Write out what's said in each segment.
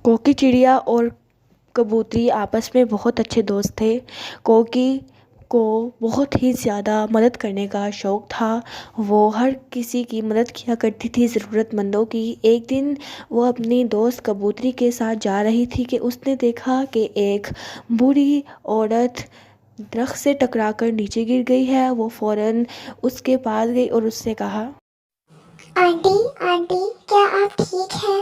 कोकी चिड़िया और कबूतरी आपस में बहुत अच्छे दोस्त थे। कोकी को बहुत ही ज़्यादा मदद करने का शौक़ था। वो हर किसी की मदद किया करती थी, ज़रूरतमंदों की। एक दिन वो अपनी दोस्त कबूतरी के साथ जा रही थी कि उसने देखा कि एक बूढ़ी औरत दरख्त से टकराकर नीचे गिर गई है। वो फ़ौरन उसके पास गई और उससे कहा, आंटी आंटी, क्या आप ठीक हैं?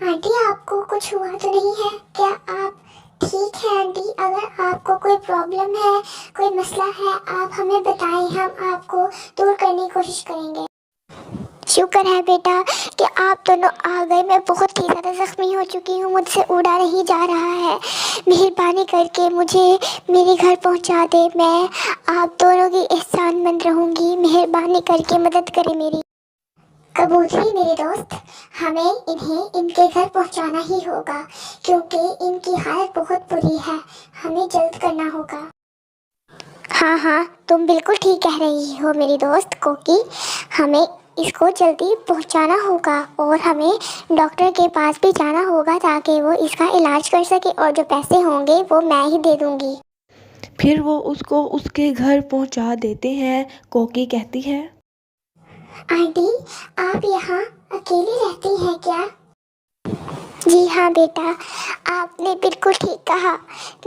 आंटी, आपको कुछ हुआ तो नहीं है? क्या आप ठीक हैं आंटी? अगर आपको कोई प्रॉब्लम है, कोई मसला है, आप हमें बताएं, हम आपको दूर करने की कोशिश करेंगे। शुक्र है बेटा कि आप दोनों आ गए। मैं बहुत ही ज़्यादा ज़ख्मी हो चुकी हूँ, मुझसे उड़ा नहीं जा रहा है। मेहरबानी करके मुझे मेरे घर पहुँचा दे। मैं आप दोनों की एहसानमंद रहूँगी। मेहरबानी करके मदद करें मेरी। कबूतरी मेरे दोस्त, हमें इन्हें इनके घर पहुंचाना ही होगा क्योंकि इनकी हालत बहुत बुरी है। हमें जल्द करना होगा। हाँ हाँ, तुम बिल्कुल ठीक कह रही हो मेरी दोस्त कोकी। हमें इसको जल्दी पहुंचाना होगा और हमें डॉक्टर के पास भी जाना होगा ताकि वो इसका इलाज कर सके, और जो पैसे होंगे वो मैं ही दे दूंगी। फिर वो उसको उसके घर पहुंचा देते हैं। कोकी कहती है, आंटी, आप यहाँ अकेली रहती हैं क्या? जी हाँ बेटा, आपने बिल्कुल ठीक कहा।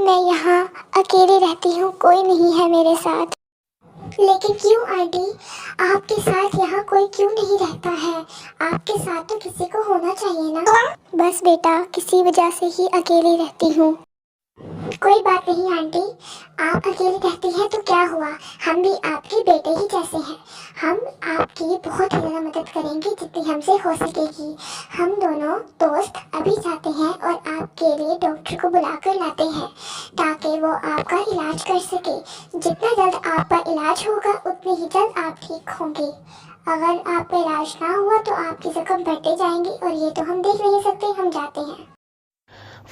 मैं यहाँ अकेली रहती हूँ, कोई नहीं है मेरे साथ। लेकिन क्यों आंटी? आपके साथ यहाँ कोई क्यों नहीं रहता है? आपके साथ तो किसी को होना चाहिए ना। बस बेटा, किसी वजह से ही अकेली रहती हूँ। कोई बात नहीं आंटी, आप अकेली रहती हैं तो क्या हुआ, हम भी आपके बेटे ही जैसे हैं। हम आपकी बहुत ही ज़्यादा मदद करेंगे जितनी हमसे हो सकेगी। हम दोनों दोस्त अभी जाते हैं और आपके लिए डॉक्टर को बुलाकर लाते हैं ताकि वो आपका इलाज कर सके। जितना जल्द आपका इलाज होगा उतनी ही जल्द आप ठीक होंगे। अगर आपका इलाज ना हुआ तो आपकी जख्म बढ़ते जाएंगे और ये तो हम देख नहीं सकते। हम जाते हैं।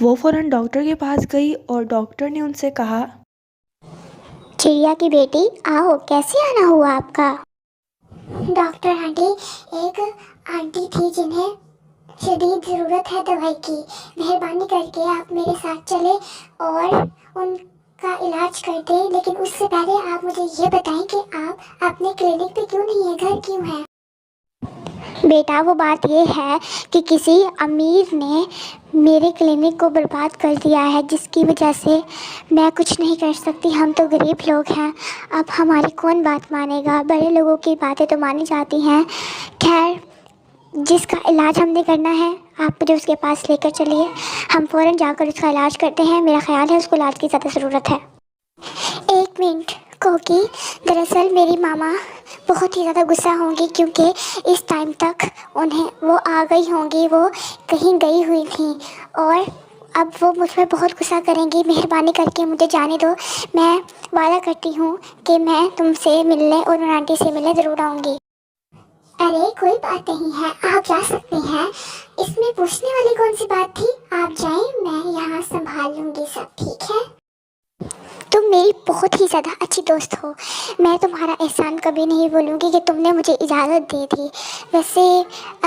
वो फ़ौरन डॉक्टर के पास गई और डॉक्टर ने उनसे कहा, चिड़िया की बेटी, आओ, कैसे आना हुआ आपका? डॉक्टर आंटी, एक आंटी थी जिन्हें शदीद ज़रूरत है दवाई की। मेहरबानी करके आप मेरे साथ चले और उनका इलाज कर दें। लेकिन उससे पहले आप मुझे ये बताएं कि आप अपने क्लिनिक पे क्यों नहीं है, घर क्यों है? बेटा, वो बात ये है कि किसी अमीर ने मेरे क्लिनिक को बर्बाद कर दिया है, जिसकी वजह से मैं कुछ नहीं कर सकती। हम तो गरीब लोग हैं, अब हमारी कौन बात मानेगा? बड़े लोगों की बातें तो मानी जाती हैं। खैर, जिसका इलाज हमने करना है आप मुझे उसके पास लेकर चलिए। हम फ़ौरन जाकर उसका इलाज करते हैं। मेरा ख्याल है उसको इलाज की ज़्यादा ज़रूरत है। एक मिनट कोकी, दरअसल मेरी मामा बहुत ही ज़्यादा गुस्सा होंगी क्योंकि इस टाइम तक उन्हें वो आ गई होंगी, वो कहीं गई हुई थी और अब वो मुझ पर बहुत गुस्सा करेंगी। मेहरबानी करके मुझे जाने दो। मैं वादा करती हूँ कि मैं तुमसे मिलने और उन आंटी से मिलने ज़रूर आऊँगी। अरे कोई बात नहीं है, आप जा सकते हैं। इसमें पूछने वाली कौन सी बात थी? आप जाएं, मैं यहाँ संभाल लूँगी सब, ठीक है? तुम मेरी बहुत ही ज़्यादा अच्छी दोस्त हो। मैं तुम्हारा एहसान कभी नहीं भूलूंगी कि तुमने मुझे इजाज़त दी थी। वैसे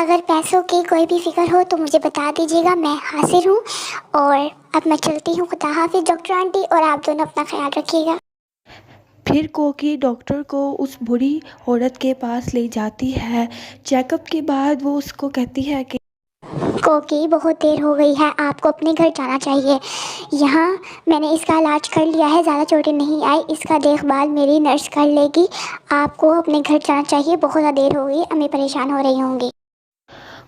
अगर पैसों की कोई भी फिक्र हो तो मुझे बता दीजिएगा, मैं हाजिर हूँ। और अब मैं चलती हूँ। खुदा हाफिज़ डॉक्टर आंटी, और आप दोनों अपना ख्याल रखिएगा। फिर कोकी डॉक्टर को उस बूढ़ी औरत के पास ले जाती है। चेकअप के बाद वो उसको कहती है कि कोकी, बहुत देर हो गई है, आपको अपने घर जाना चाहिए। यहाँ मैंने इसका इलाज कर लिया है, ज़्यादा चोटें नहीं आई। इसका देखभाल मेरी नर्स कर लेगी। आपको अपने घर जाना चाहिए, बहुत ज़्यादा देर हो गई, अम्मी परेशान हो रही होंगी।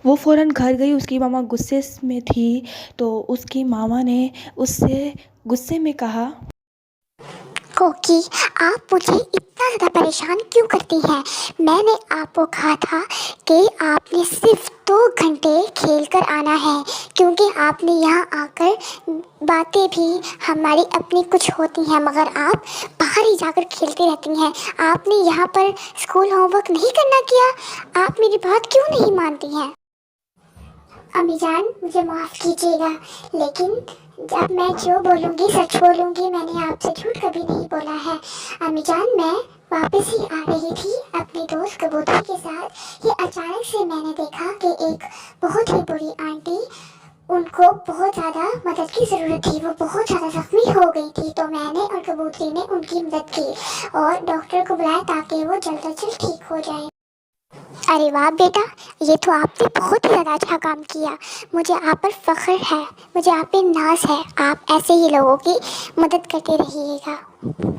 वो फ़ौरन घर गई। उसकी मामा गुस्से में थी तो उसकी मामा ने उससे गुस्से में कहा, कोकी, आप मुझे इतना ज़्यादा परेशान क्यों करती हैं? मैंने आपको कहा था कि आपने सिर्फ 2 घंटे खेल कर आना है, क्योंकि आपने यहाँ आकर बातें भी हमारी अपनी कुछ होती हैं, मगर आप बाहर ही जाकर खेलती रहती हैं। आपने यहाँ पर स्कूल होमवर्क नहीं करना किया? आप मेरी बात क्यों नहीं मानती हैं? अम्मी जान, मुझे माफ़ कीजिएगा, लेकिन जब मैं जो बोलूँगी सच बोलूँगी। मैंने आपसे झूठ कभी नहीं बोला है। अम्मी जान, मैं वापस ही आ रही थी अपनी दोस्त कबूतरी के साथ। ये अचानक से मैंने देखा कि एक बहुत ही बुरी आंटी उनको बहुत ज़्यादा मदद की ज़रूरत थी, वो बहुत ज़्यादा ज़ख्मी हो गई थी। तो मैंने और कबूतरी ने उनकी मदद की और डॉक्टर को बुलाया ताकि वो जल्द से जल्द ठीक हो जाए। अरे वाह बेटा, ये तो आपने बहुत ही ज़्यादा अच्छा काम किया। मुझे आप पर फ़ख्र है, मुझे आप पे नाज है। आप ऐसे ही लोगों की मदद करते रहिएगा।